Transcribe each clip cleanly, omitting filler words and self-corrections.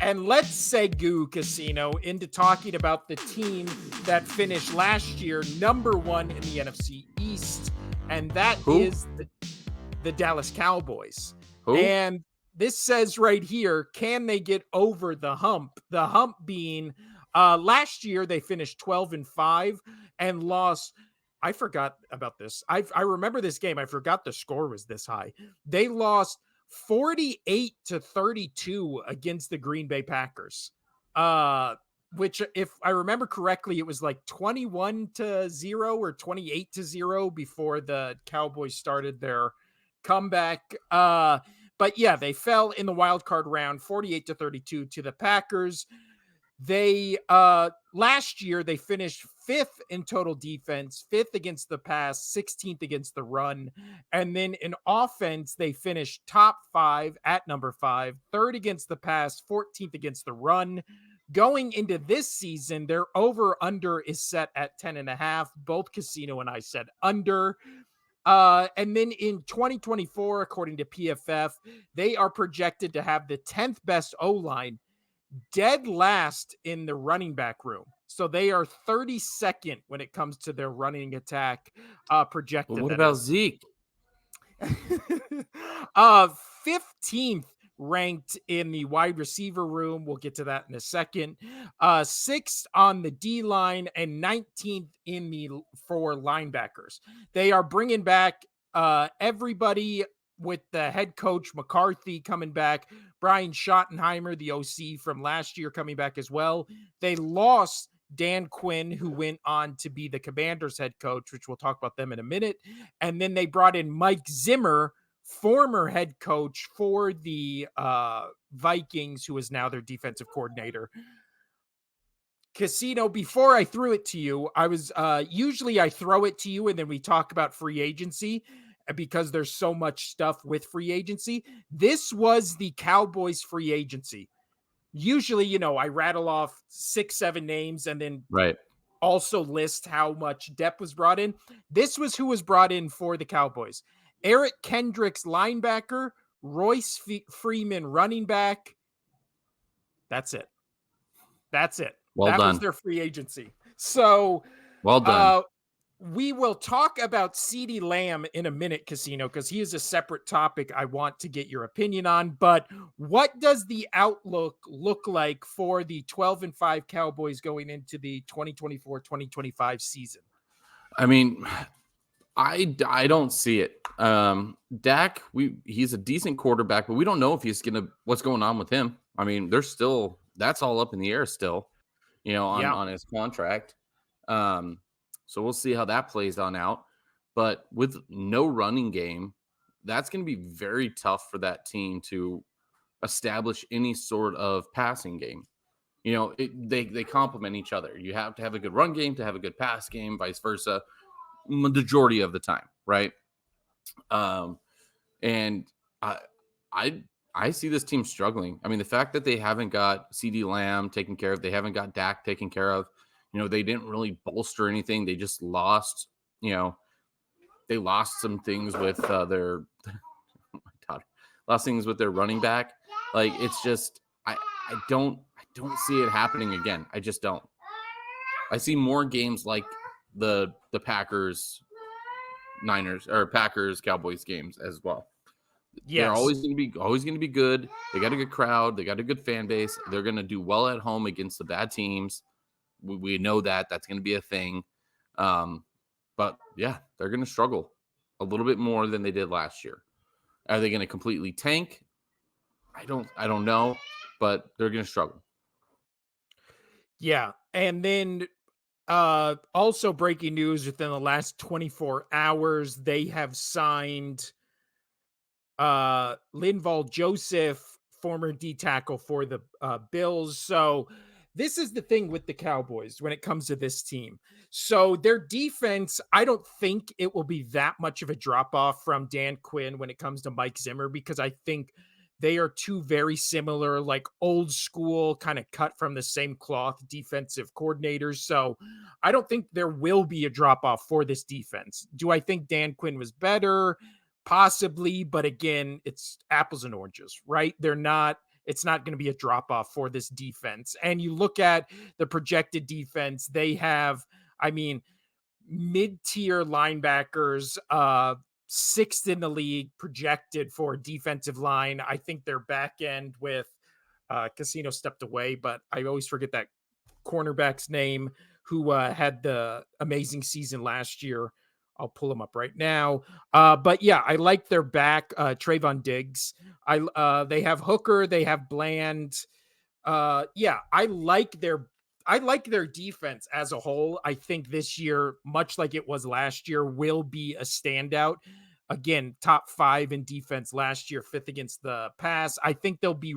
And let's segue, Casino, into talking about the team that finished last year number 1 in the NFC East, and that is the Dallas Cowboys. And this says right here, can they get over the hump? The hump being last year they finished 12-5 and lost. I forgot about this. I remember this game. I forgot the score was this high. They lost 48-32 against the Green Bay Packers. Which, if I remember correctly, it was like 21-0 or 28-0 before the Cowboys started their comeback. But yeah, they fell in the wild card round 48-32 to the Packers. They last year they finished 5th in total defense, 5th against the pass, 16th against the run, and then in offense they finished top 5 at number 5, 3rd against the pass, 14th against the run. Going into this season, their over-under is set at 10.5. Both Casino and I said under. And then in 2024, according to PFF, they are projected to have the 10th best O-line, dead last in the running back room. So they are 32nd when it comes to their running attack projected. Well, what about Zeke? 15th ranked in the wide receiver room. We'll get to that in a second. 6th on the D line and 19th in the for linebackers. They are bringing back everybody with the head coach McCarthy coming back, Brian Schottenheimer, the OC from last year, coming back as well. They lost Dan Quinn, who went on to be the Commanders head coach, which we'll talk about them in a minute. And then they brought in Mike Zimmer, former head coach for the Vikings, who is now their defensive coordinator. Casino, before I threw it to you, I was usually I throw it to you and then we talk about free agency because there's so much stuff with free agency. This was the Cowboys free agency. Usually, I rattle off 6-7 names and then also list how much depth was brought in. This was who was brought in for the Cowboys. Eric Kendricks, linebacker, Royce Freeman, running back. That's it. Well done. Was their free agency. So well done. We will talk about Ceedee Lamb in a minute, Casino, because he is a separate topic I want to get your opinion on. But what does the outlook look like for the 12-5 Cowboys going into the 2024-2025 season? I mean, I don't see it. Dak, he's a decent quarterback, but we don't know if what's going on with him. I mean, that's all up in the air still, on his contract. So we'll see how that plays on out. But with no running game, that's going to be very tough for that team to establish any sort of passing game. They complement each other. You have to have a good run game to have a good pass game, vice versa, majority of the time, right? And I see this team struggling. I mean, the fact that they haven't got Ceedee Lamb taken care of, they haven't got Dak taken care of, they didn't really bolster anything. They just lost, they lost some things with their running back. Like, it's just, I don't see it happening again. I just don't. I see more games like the Packers Cowboys games as well. Yes. They're always going to be good. They got a good crowd. They got a good fan base. They're going to do well at home against the bad teams. We know that's going to be a thing. But yeah, they're going to struggle a little bit more than they did last year. Are they going to completely tank? I don't know, but they're going to struggle. Yeah. And then also breaking news within the last 24 hours, they have signed Linval Joseph, former D tackle for the Bills. So this is the thing with the Cowboys when it comes to this team. So their defense, I don't think it will be that much of a drop off from Dan Quinn when it comes to Mike Zimmer, because I think they are two very similar, like old school, kind of cut from the same cloth defensive coordinators. So I don't think there will be a drop off for this defense. Do I think Dan Quinn was better? Possibly, but again, it's apples and oranges, right? They're not it's not going to be a drop off for this defense. And you look at the projected defense, they have, I mean, mid-tier linebackers, sixth in the league projected for defensive line. I think their back end with Casino stepped away, but I always forget that cornerback's name who had the amazing season last year. I'll pull him up right now. But yeah, I like their back, Trayvon Diggs. They have Hooker, they have Bland. Yeah, I like their defense as a whole. I think this year, much like it was last year, will be a standout. Again, top 5 in defense last year, 5th against the pass. I think they'll be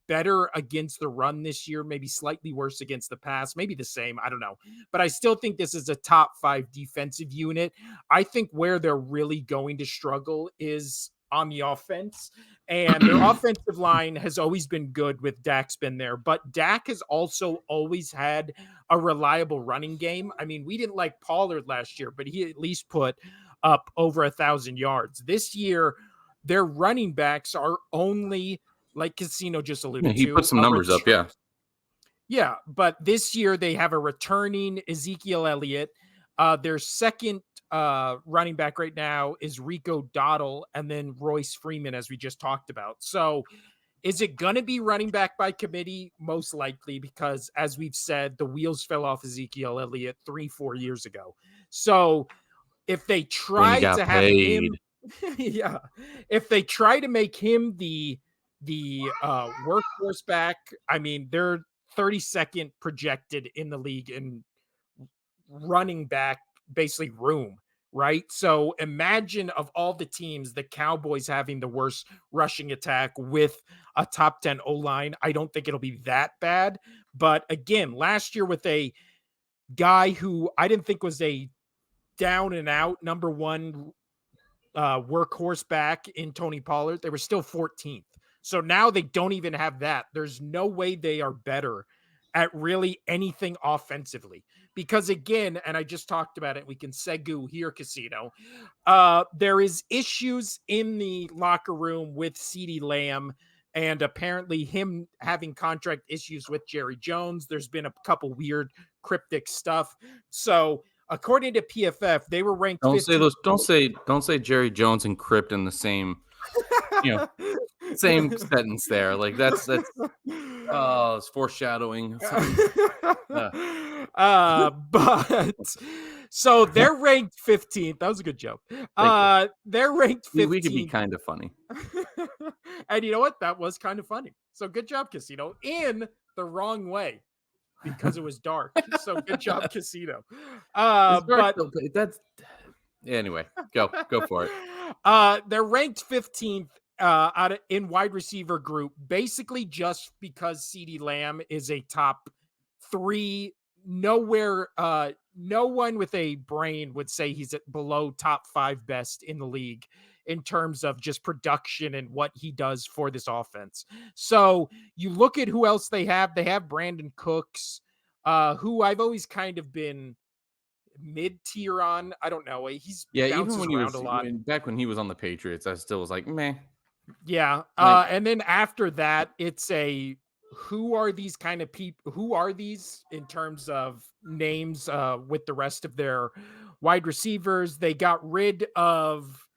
better against the run this year, maybe slightly worse against the pass, maybe the same. I don't know. But I still think this is a top 5 defensive unit. I think where they're really going to struggle is on the offense. And their offensive line has always been good with Dak's been there, but Dak has also always had a reliable running game. I mean, we didn't like Pollard last year, but he at least put up over 1,000 yards. This year, their running backs are only, like Casino just alluded He to, put some numbers up, yeah. Yeah, but this year they have a returning Ezekiel Elliott. Their second running back right now is Rico Dowdle, and then Royce Freeman, as we just talked about. So is it going to be running back by committee? Most likely, because as we've said, the wheels fell off Ezekiel Elliott 3-4 years ago. So if they try to have him, yeah, if they try to make him the workhorse back, I mean, they're 32nd projected in the league in running back basically room, right? So imagine of all the teams, the Cowboys having the worst rushing attack with a top 10 O-line. I don't think it'll be that bad. But again, last year with a guy who I didn't think was a down and out number 1 workhorse back in Tony Pollard, they were still 14th. So now they don't even have that. There's no way they are better at really anything offensively. Because again, and I just talked about it, we can segue here, Casino. There is issues in the locker room with Ceedee Lamb and apparently him having contract issues with Jerry Jones. There's been a couple weird cryptic stuff. So according to PFF, they were ranked. Don't say Jerry Jones and Crypt in the same, same sentence there. Like that's it's foreshadowing. But so they're ranked 15th. That was a good joke. They're ranked 15th. We could be kind of funny. And you know what? That was kind of funny. So good job, Casino. In the wrong way. Because it was dark. So good job, Casino. But that's anyway, go for it. They're ranked 15th in wide receiver group, basically just because Ceedee Lamb is a top 3. Nowhere, no one with a brain would say he's below top 5 best in the league in terms of just production and what he does for this offense. So you look at who else they have. They have Brandon Cooks, who I've always kind of been mid-tier on. I don't know. He's even when he was a lot. Back when he was on the Patriots, I still was like, meh. Yeah. And then after that, it's who are these kind of people? Who are these in terms of names with the rest of their wide receivers? They got rid of,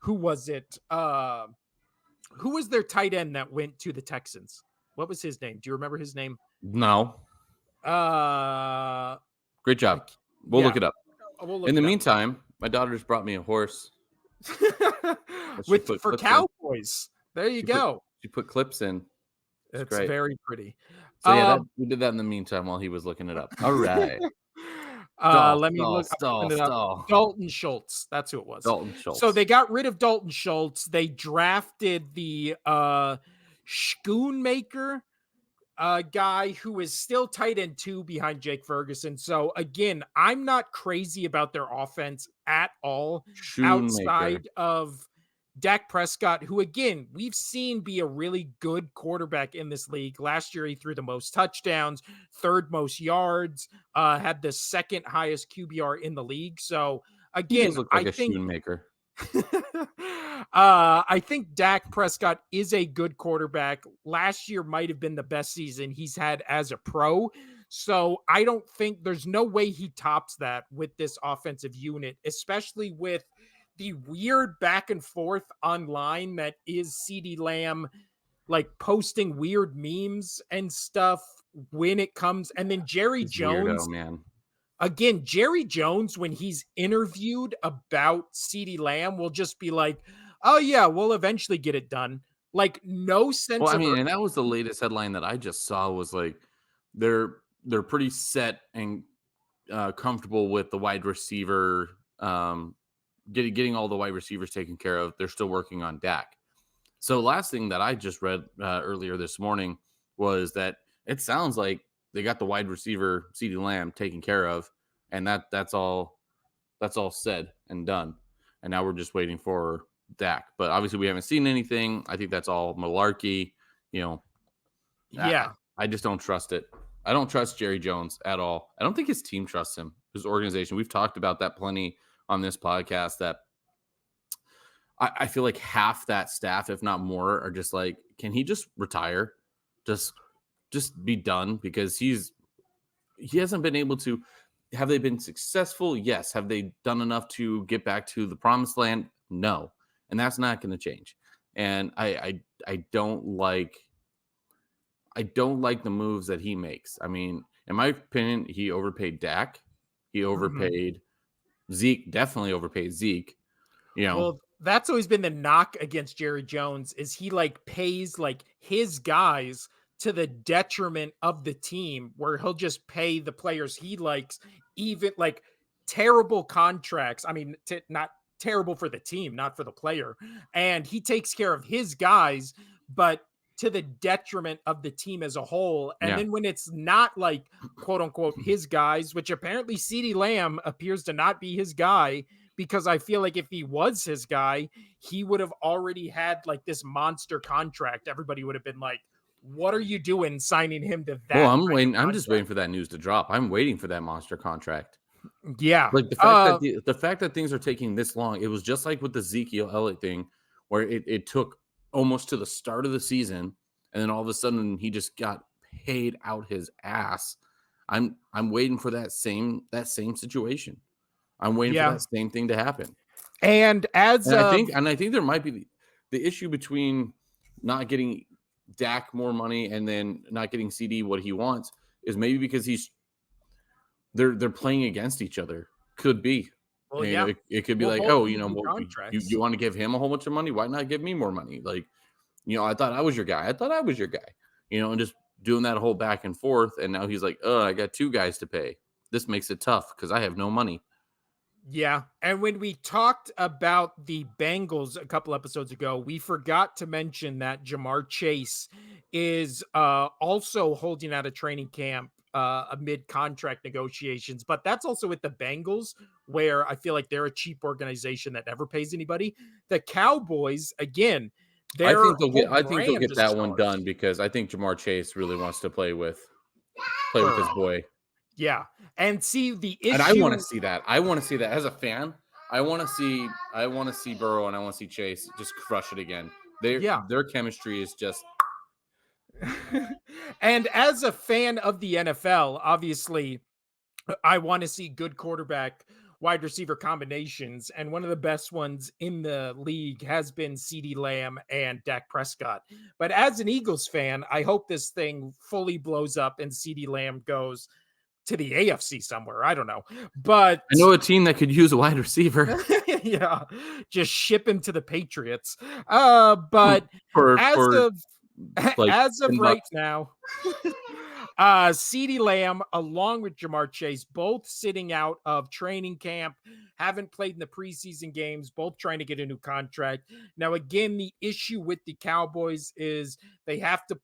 who was it? Who was their tight end that went to the Texans? What was his name? Do you remember his name? No. Great job. We'll look it up. In the meantime, my daughter just brought me a horse. For Cowboys. There you go. She put clips in. It's very pretty. So we did that in the meantime while he was looking it up. All right. Let me look. Dalton Schultz. That's who it was. Dalton Schultz. So they got rid of Dalton Schultz. They drafted the Schoonmaker guy who is still tight end 2 behind Jake Ferguson. So again, I'm not crazy about their offense at all outside of Dak Prescott, who again, we've seen be a really good quarterback in this league. Last year, he threw the most touchdowns, 3rd most yards, had the 2nd highest QBR in the league. So again, he does look like a Schoonmaker. I think Dak Prescott is a good quarterback. Last year might have been the best season he's had as a pro. So I don't think there's no way he tops that with this offensive unit, especially with the weird back and forth online that is Ceedee Lamb, like posting weird memes and stuff when it comes. And then Jerry It's weirdo, Jones, man. again, Jerry Jones, when he's interviewed about Ceedee Lamb, will just be like, "Oh yeah, we'll eventually get it done." Like no Well, sense I of mean, and that was the latest headline that I just saw was like they're pretty set and comfortable with the wide receiver, getting all the wide receivers taken care of. They're still working on Dak. So last thing that I just read earlier this morning was that it sounds like they got the wide receiver Ceedee Lamb taken care of, and that's all said and done. And now we're just waiting for Dak. But obviously we haven't seen anything. I think that's all malarkey. You know, I, yeah. I just don't trust it. I don't trust Jerry Jones at all. I don't think his team trusts him, his organization. We've talked about that plenty on this podcast that I feel like half that staff, if not more, are just like, can he just retire? Just just be done because he hasn't been able to. Have they been successful? Yes. Have they done enough to get back to the promised land? No. And that's not going to change. And I don't like the moves that he makes. I mean, in my opinion, he overpaid Dak. He Mhm. overpaid Zeke, definitely overpaid Zeke. You know, Well, that's always been the knock against Jerry Jones is he like pays like his guys to the detriment of the team where he'll just pay the players he likes even like terrible contracts. I mean, not terrible for the team, not for the player. And he takes care of his guys, but to the detriment of the team as a whole. And yeah. then when it's not like quote unquote his guys, which apparently CeeDee Lamb appears to not be his guy, because I feel like if he was his guy, he would have already had like this monster contract. Everybody would have been like, "What are you doing signing him to Well, that I'm kind of waiting. I'm just waiting contract?" for that news to drop. I'm waiting for that monster contract. Yeah. Like the fact that things are taking this long, it was just like with the Ezekiel Elliott thing, where it took almost to the start of the season, and then all of a sudden he just got paid out his ass. I'm waiting for that same situation. I'm waiting for Yeah. that same thing to happen. And as And I of think and I think there might be the issue between not getting Dak more money and then not getting CD what he wants is maybe because they're playing against each other. Could be. well, And, yeah, it could be we'll like, both oh, need new well, you contracts. you want to give him a whole bunch of money? Why not give me more money? Like, I thought I was your guy. I thought I was your guy. And just doing that whole back and forth. And now he's like, oh, I got two guys to pay. This makes it tough because I have no money. Yeah. And when we talked about the Bengals a couple episodes ago, we forgot to mention that Jamar Chase is also holding out a training camp amid contract negotiations. But that's also with the Bengals, where I feel like they're a cheap organization that never pays anybody. The Cowboys, again, I their think they'll get whole I think they'll brand get is that one stars. done because I think Jamar Chase really wants to play with his Burrow. boy. Yeah. And see, the And I want to issue, see that. I want to see that as a fan. I want to see Burrow and I want to see Chase just crush it again. Their yeah. their chemistry is just And as a fan of the NFL, obviously, I want to see good quarterback wide receiver combinations. And one of the best ones in the league has been CeeDee Lamb and Dak Prescott. But as an Eagles fan, I hope this thing fully blows up and CeeDee Lamb goes to the AFC somewhere. I don't know. But I know a team that could use a wide receiver yeah, just ship him to the Patriots. But as for of like as of 10 right bucks. now, CeeDee Lamb, along with Jamar Chase, both sitting out of training camp, haven't played in the preseason games, both trying to get a new contract. Now, again, the issue with the Cowboys is they have to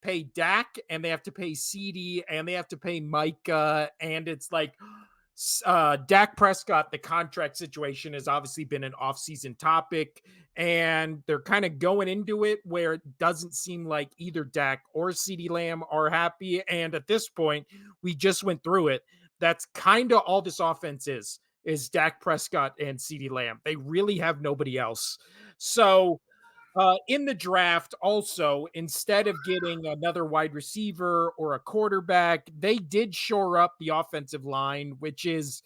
pay Dak and they have to pay CD and they have to pay Micah. And it's like, Dak Prescott, the contract situation has obviously been an offseason topic, and they're kind of going into it where it doesn't seem like either Dak or CeeDee Lamb are happy. And at this point, we just went through it. That's kind of all this offense is. is Dak Prescott and Ceedee Lamb. They really have nobody else. So in the draft, also, instead of getting another wide receiver or a quarterback, they did shore up the offensive line, which is,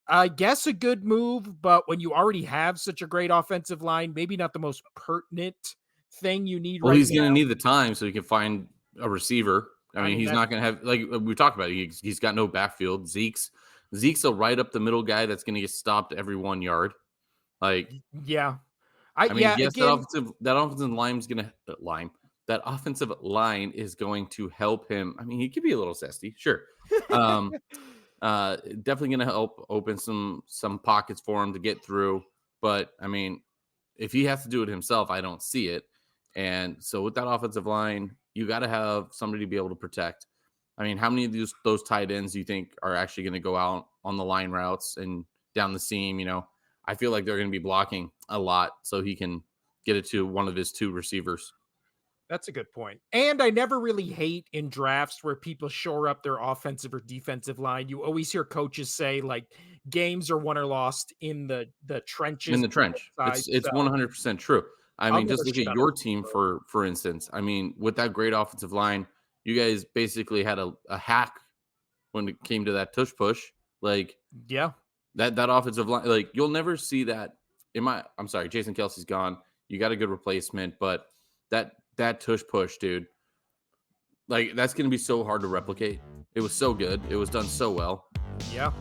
I guess, a good move. But when you already have such a great offensive line, maybe not the most pertinent thing you need Well, right he's now. going to need the time so he can find a receiver. I I mean, mean, he's that's not going to have, like we talked about, he's got no backfield. Zeke's a right up the middle guy that's going to get stopped every 1 yard. Like, yeah. I mean, Yeah, yes, again, that offensive line is going to that offensive line is going to help him. I mean, he could be a little zesty, sure. Um, Definitely going to help open some pockets for him to get through. But I mean, if he has to do it himself, I don't see it. And so with that offensive line, you got to have somebody to be able to protect. I mean, how many of those tight ends do you think are actually going to go out on the line routes and down the seam? I feel like they're going to be blocking a lot so he can get it to one of his two receivers. that's a good point. And I never really hate in drafts where people shore up their offensive or defensive line. You always hear coaches say like games are won or lost in the In trenches the on both trench. sides. It's So 100% true. I I'll mean, never just look at shit on your a team for instance. I mean, with that great offensive line, you guys basically had a hack when it came to that tush push. Like yeah. that offensive line, like you'll never see that. I'm sorry, Jason Kelsey's gone. You got a good replacement, but that tush push, dude, like that's gonna be so hard to replicate. It was so good. It was done so well. Yeah.